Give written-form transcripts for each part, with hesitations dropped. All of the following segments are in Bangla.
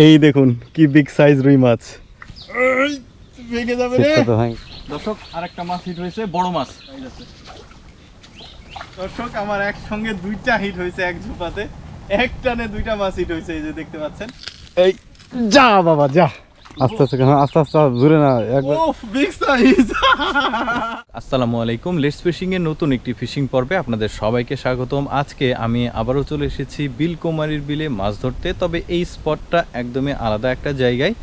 এই দেখুন কি বিগ সাইজ রুই মাছ। ভেঙে যাবে রে দর্শক, আরেকটা মাছ হিট হয়েছে, বড় মাছ। দর্শক, আমার একসঙ্গে দুইটা হিট হয়েছে এক ঝোপাতে, এক টানে দুইটা মাছ হিট হয়েছে, এই যে দেখতে পাচ্ছেন। এই যা বাবা যা, আস্তে আস্তে আস্তে আস্তে, জোরে না একবার। ও বিগ সাইজ। আসসালামু আলাইকুম, লেটস ফিশিং এর নতুন একটি ফিশিং পর্বে আপনাদের সবাইকে স্বাগতম। আজকে আমি আবারও চলে এসেছি বিলকুমারীর বিলে মাছ ধরতে। তবে এই স্পটটা একদমই আলাদা একটা জায়গায়।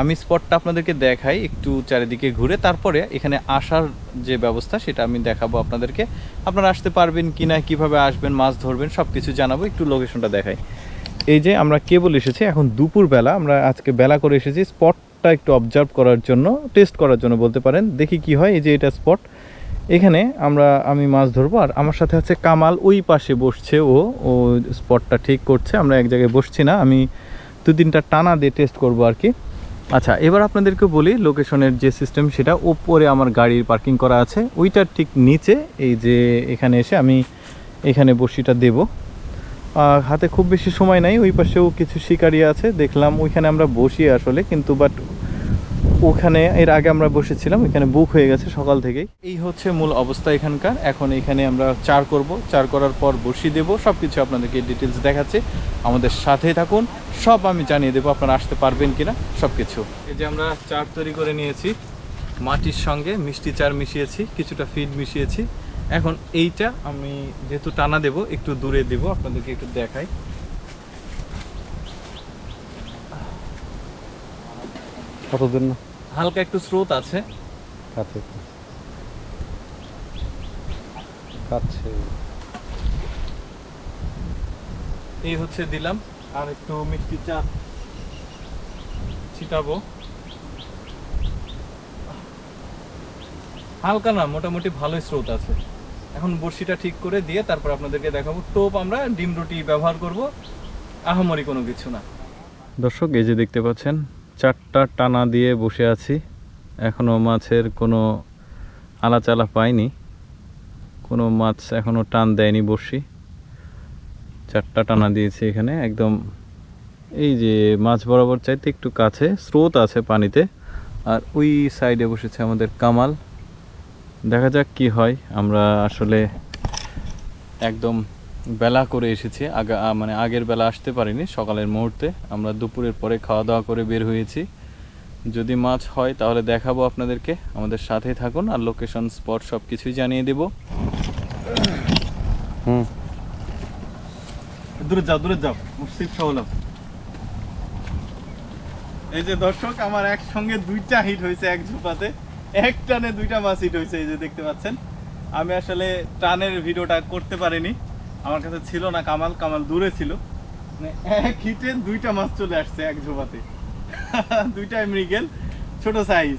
আমি স্পটটা আপনাদেরকে দেখাই একটু চারিদিকে ঘুরে, তারপরে এখানে আসার যে ব্যবস্থা সেটা আমি দেখাবো আপনাদেরকে। আপনারা আসতে পারবেন কিনা, কিভাবে আসবেন, মাছ ধরবেন, সব কিছু জানাবো। একটু লোকেশনটা দেখাই। এই যে আমরা কেবল এসেছি, এখন দুপুরবেলা, আমরা আজকে বেলা করে এসেছি স্পটটা একটু অবজার্ভ করার জন্য, টেস্ট করার জন্য বলতে পারেন। দেখি কি হয়। এই যে এটা স্পট, এখানে আমি মাছ ধরবো। আর আমার সাথে আছে কামাল, ওই পাশে বসছে, ও স্পটটা ঠিক করছে। আমরা এক জায়গায় বসছি না, আমি 2-3টা টানা দিয়ে টেস্ট করবো আর কি। আচ্ছা, এবার আপনাদেরকে বলি লোকেশনের যে সিস্টেম, সেটা ওপরে আমার গাড়ির পার্কিং করা আছে, ওইটার ঠিক নিচে এই যে এখানে এসে আমি এখানে বসিটা দেবো। হাতে খুব বেশি সময় নাই, ওই পাশেও কিছু শিকারি আছে দেখলাম, ওইখানে আমরা বসি আসলে, কিন্তু বাট ওখানে এর আগে আমরা বসেছিলাম, ওইখানে বুক হয়ে গেছে সকাল থেকেই। এই হচ্ছে মূল অবস্থা এখানকার। এখন এখানে আমরা চার করব, চার করার পর বসিয়ে দেবো। সব কিছু আপনাদেরকে ডিটেলস দেখাচ্ছে, আমাদের সাথেই থাকুন, সব আমি জানিয়ে দেবো আপনারা আসতে পারবেন কিনা সব কিছু। এই যে আমরা চার তৈরি করে নিয়েছি, মাটির সঙ্গে মিষ্টি চার মিশিয়েছি, কিছুটা ফিড মিশিয়েছি। এখন এইটা আমি যেহেতু টানা দেব, একটু দূরে দেব, আপনাদেরকে একটু দেখাই। কতদিন না হালকা একটু স্রোত আছে, এই হচ্ছে দিলাম। আর একটু মিষ্টি চা ছিটাবো, হালকা না, মোটামুটি ভালোই স্রোত আছে। এখন বড়শিটা ঠিক করে দিয়ে তারপর আপনাদেরকে দেখাবো। টোপ আমরা ডিম রুটি ব্যবহার করব, আহামরি কোনো কিছু না। দর্শক, এই যে দেখতে পাচ্ছেন, 4টা টানা দিয়ে বসে আছি। এখনো মাছের কোনো আলাচালা পাইনি, কোনো মাছ এখনো টান দেয়নি বড়শি। 4টা টানা দিয়েছি এখানে, একদম এই যে মাছ বরাবর চাইতে একটু কাছে, স্রোত আছে পানিতে। আর ওই সাইডে বসেছে আমাদের কামাল। দেখা যাক কি হয়। আমরা আসলে একদম বেলা করে এসেছি, মানে আগের বেলা আসতে পারিনি, সকালের মুহূর্তে। আমরা দুপুরের পরে খাওয়া দাওয়া করে বের হয়েছি। যদি মাছ হয় তাহলে দেখাবো আপনাদেরকে, আমাদের সাথেই থাকুন। আর লোকেশন, স্পট সব কিছুই জানিয়ে দেবো। দূরে যাও, দূরে যাও, মুসিব সহলাম। এই যে দর্শক, আমার একসঙ্গে দুইটা হিট হয়েছে এক ঝোপাতে, এক টানে দুইটা মাছ হিট হয়েছে, এই যে দেখতে পাচ্ছেন। আমি আসলে টানের ভিডিওটা করতে পারিনি, আমার কাছে ছিল না। কামাল দূরে ছিল, মানে এক হিটে দুইটা মাছ চলে আসছে এক ঝোপাতে। দুইটাই মৃগেল, ছোট সাইজ,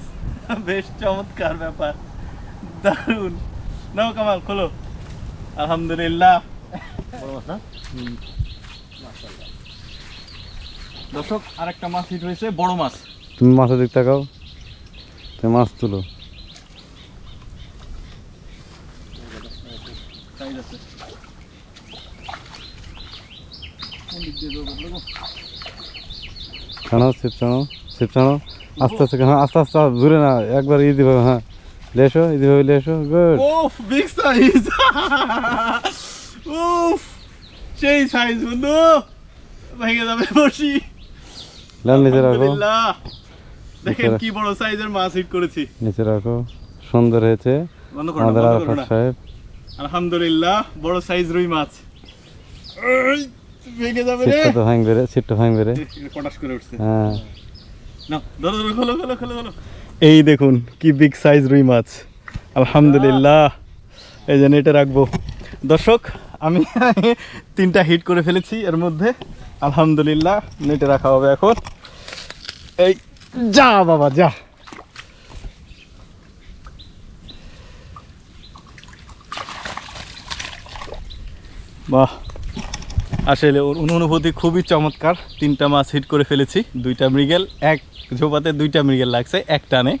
বেশ চমৎকার ব্যাপার, দারুণ। নাও কামাল, খোলো। আলহামদুলিল্লাহ। দর্শক, আরেকটা মাছ হিট হয়েছে, বড় মাছ। তুমি মাছের দিক তাকাও, তুমি মাছ তুলো। ছাড়ো আস্তে আস্তে, হ্যাঁ আস্তে আস্তে, জোরে না একবার, ইদি ভাবে, হ্যাঁ লেসো, ইদি ভাবে লেসো। গুড। ওফ বিগ সাইজ। উফ, সেই সাইজ বন্ধু, ভেঙে যাবে বসি। নিচে রাখো, দেখেন কি বড় সাইজের মাছ হিট করেছি। নিচে রাখো, সুন্দর হয়েছে আমাদের আরাফাত সাহেব। আলহামদুলিল্লাহ, বড় সাইজ রুই মাছ। ভেঙে যাবে রে, ছিটটা ভাঙবে রে, ছিটটা ভাঙবে রে, পটাশ করে উঠছে। হ্যাঁ, নাও ধরো ধরো, খোলো খোলো খোলো খোলো। এই দেখুন কি বিগ সাইজ রুই মাছ। আলহামদুলিল্লাহ, এই যে নেটে রাখবো। দর্শক, আমি 3টা হিট করে ফেলেছি এর মধ্যে, আলহামদুলিল্লাহ। নেটে রাখা হবে এখন। এই যা বাবা যা। বাহ, আসলে ওর অনুভূতি খুবই চমৎকার। 3টা মাছ হিট করে ফেলেছি, 2টা মৃগেল, এক ঝোপাতে 2টা মৃগেল লাগছে এক টানে,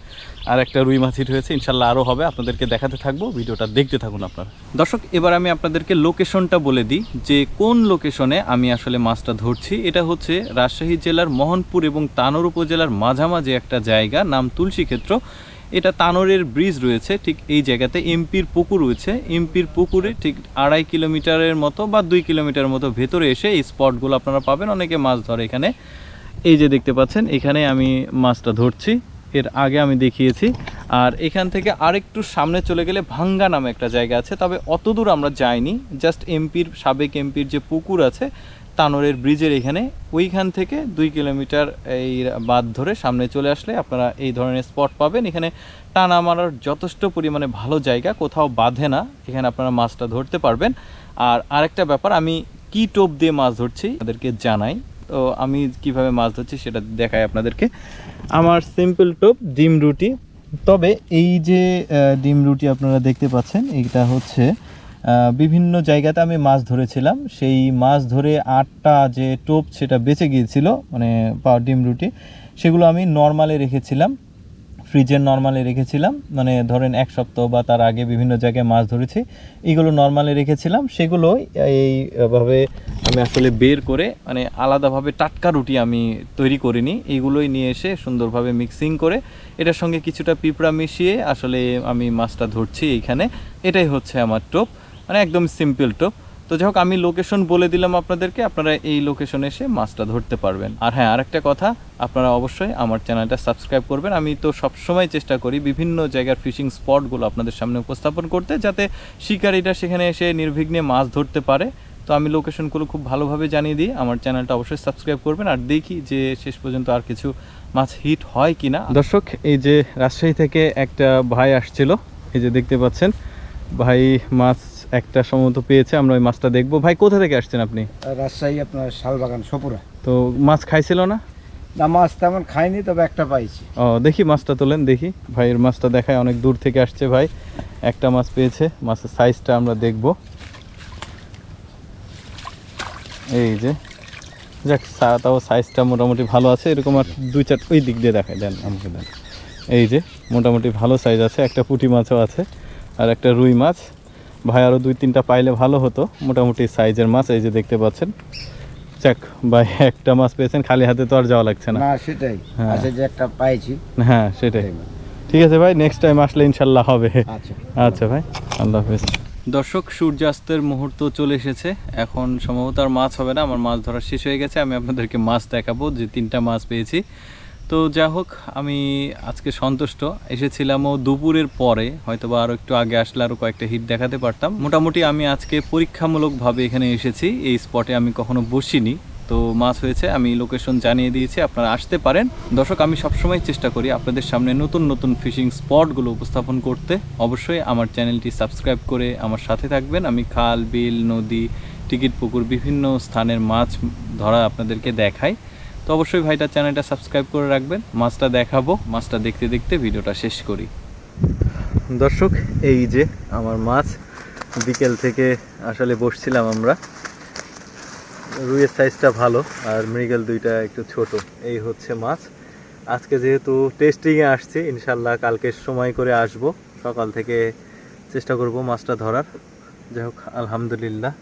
আর একটা রুই মাছ হিট হয়েছে। ইনশাল্লাহ আরও হবে, আপনাদেরকে দেখাতে থাকবো, ভিডিওটা দেখতে থাকুন আপনারা। দর্শক, এবার আমি আপনাদেরকে লোকেশনটা বলে দিই যে কোন লোকেশনে আমি আসলে মাছটা ধরছি। এটা হচ্ছে রাজশাহী জেলার মোহনপুর এবং তানোর উপজেলার মাঝামাঝি একটা জায়গা, নাম তুলসী ক্ষেত্র। এটা তানোরের ব্রিজ রয়েছে, ঠিক এই জায়গাতে এমপির পুকুর রয়েছে। এমপির পুকুরে ঠিক 2.5 কিলোমিটারের মতো বা 2 কিলোমিটার মতো ভেতরে এসে এই স্পটগুলো আপনারা পাবেন। অনেকে মাছ ধরে এখানে। এই যে দেখতে পাচ্ছেন, এখানে আমি মাছটা ধরছি, এর আগে আমি দেখিয়েছি। আর এখান থেকে আরেকটু সামনে চলে গেলে ভাঙ্গা নামে একটা জায়গা আছে, তবে অত দূর আমরা যাইনি। জাস্ট সাবেক এমপির যে পুকুর আছে তানোরের ব্রিজের এখানে, ওইখান থেকে 2 কিলোমিটার এই বাঁধ ধরে সামনে চলে আসলে আপনারা এই ধরনের স্পট পাবেন। এখানে টানা মারার যথেষ্ট পরিমাণে ভালো জায়গা, কোথাও বাঁধে না, এখানে আপনারা মাছটা ধরতে পারবেন। আর আরেকটা ব্যাপার, আমি কি টোপ দিয়ে মাছ ধরছি তাদেরকে জানাই। তো আমি কিভাবে মাছ ধরছি সেটা দেখাই আপনাদেরকে। আমার সিম্পল টোপ ডিম রুটি, তবে এই যে ডিম রুটি আপনারা দেখতে পাচ্ছেন, এইটা হচ্ছে বিভিন্ন জায়গাতে আমি মাছ ধরেছিলাম, সেই মাছ ধরে 8টা যে টোপ সেটা বেঁচে গিয়েছিল, মানে ডিম রুটি, সেগুলো আমি নর্মালে রেখেছিলাম, ফ্রিজের নর্মালে রেখেছিলাম। মানে ধরেন 1 সপ্তাহ বা তার আগে বিভিন্ন জায়গায় মাছ ধরেছি, এইগুলো নর্মালে রেখেছিলাম। সেগুলো এইভাবে আমি আসলে বের করে, মানে আলাদাভাবে টাটকা রুটি আমি তৈরি করিনি, এইগুলোই নিয়ে এসে সুন্দরভাবে মিক্সিং করে এটার সঙ্গে কিছুটা পিঁপড়া মিশিয়ে আসলে আমি মাছটা ধরছি এইখানে। এটাই হচ্ছে আমার টোপ, মানে একদম সিম্পল টোপ। তো যাই হোক, আমি লোকেশন বলে দিলাম আপনাদেরকে, আপনারা এই লোকেশনে এসে মাছটা ধরতে পারবেন। আর হ্যাঁ, আরেকটা কথা, আপনারা অবশ্যই আমার চ্যানেলটা সাবস্ক্রাইব করবেন। আমি তো সবসময় চেষ্টা করি বিভিন্ন জায়গার ফিশিং স্পটগুলো আপনাদের সামনে উপস্থাপন করতে, যাতে শিকারীরা সেখানে এসে নির্বিঘ্নে মাছ ধরতে পারে। তো আমি লোকেশনগুলো খুব ভালোভাবে জানিয়ে দিই। আমার চ্যানেলটা অবশ্যই সাবস্ক্রাইব করবেন, আর দেখি যে শেষ পর্যন্ত আর কিছু মাছ হিট হয় কিনা। দর্শক, এই যে রাজশাহী থেকে একটা ভাই আসছিল, এই যে দেখতে পাচ্ছেন, ভাই মাছ একটা সম্ভবত পেয়েছে, আমরা ওই মাছটা দেখবো। ভাই কোথা থেকে আসছেন আপনি? রাজশাহী, আপনার শালবাগান, সপুরা। তো মাছ খাইছিল না? না, মাছ তেমন খাইনি, তবে একটা পাইছি। ও, দেখি মাছটা তোলেন, দেখি ভাইয়ের মাছটা দেখায়। অনেক দূর থেকে আসছে ভাই, একটা মাছ পেয়েছে। মাছের সাইজটা আমরা দেখব। এই যে, যাক, তাও সাইজটা মোটামুটি ভালো আছে। এরকম আর 2-4 ওই দিক দিয়ে দেখায়, দেন আমাকে দেন। এই যে মোটামুটি ভালো সাইজ আছে, একটা পুঁটি মাছও আছে আর একটা রুই মাছ। ভাই আরও 2-3টা পাইলে ভালো হতো, মোটামুটি সাইজের মাছ। এই যে দেখতে পাচ্ছেন। যাক ভাই, একটা মাছ পেয়েছেন, খালি হাতে তো আর যাওয়া লাগছে না। না, সেটাই, হ্যাঁ। আছে যে একটা পাইছি। হ্যাঁ, সেটাই। ঠিক আছে ভাই, নেক্সট টাইম আসলে ইনশাল্লাহ হবে। আচ্ছা আচ্ছা ভাই, আল্লাহ হাফেজ। দর্শক, সূর্যাস্তের মুহূর্ত চলে এসেছে, এখন সম্ভবত আর মাছ হবে না, আমার মাছ ধরা শেষ হয়ে গেছে। আমি আপনাদেরকে মাছ দেখাবো, যে 3টা মাছ পেয়েছি। তো যা হোক, আমি আজকে সন্তুষ্ট। এসেছিলামও দুপুরের পরে, হয়তো বা আরও একটু আগে আসলে আরও কয়েকটা হিট দেখাতে পারতাম। মোটামুটি আমি আজকে পরীক্ষামূলকভাবে এখানে এসেছি, এই স্পটে আমি কখনো বসিনি। তো মাছ হয়েছে, আমি লোকেশন জানিয়ে দিয়েছি, আপনারা আসতে পারেন। দর্শক, আমি সবসময় চেষ্টা করি আপনাদের সামনে নতুন নতুন ফিশিং স্পটগুলো উপস্থাপন করতে। অবশ্যই আমার চ্যানেলটি সাবস্ক্রাইব করে আমার সাথে থাকবেন। আমি খাল, বিল, নদী, টিকিট পুকুর, বিভিন্ন স্থানের মাছ ধরা আপনাদেরকে দেখাই। তো অবশ্যই ভাইটার চ্যানেলটা সাবস্ক্রাইব করে রাখবেন। মাছটা দেখাবো, মাছটা দেখতে দেখতে ভিডিওটা শেষ করি। দর্শক, এই যে আমার মাছ, বিকেল থেকে আসলে বসছিলাম আমরা। রুইয়ের সাইজটা ভালো, আর মৃগেল 2টা একটু ছোট। এই হচ্ছে মাছ। আজকে যেহেতু টেস্টিংয়ে আসছি, ইনশাল্লাহ কালকে সময় করে আসব, সকাল থেকে চেষ্টা করব মাছটা ধরার। যাই হোক, আলহামদুলিল্লাহ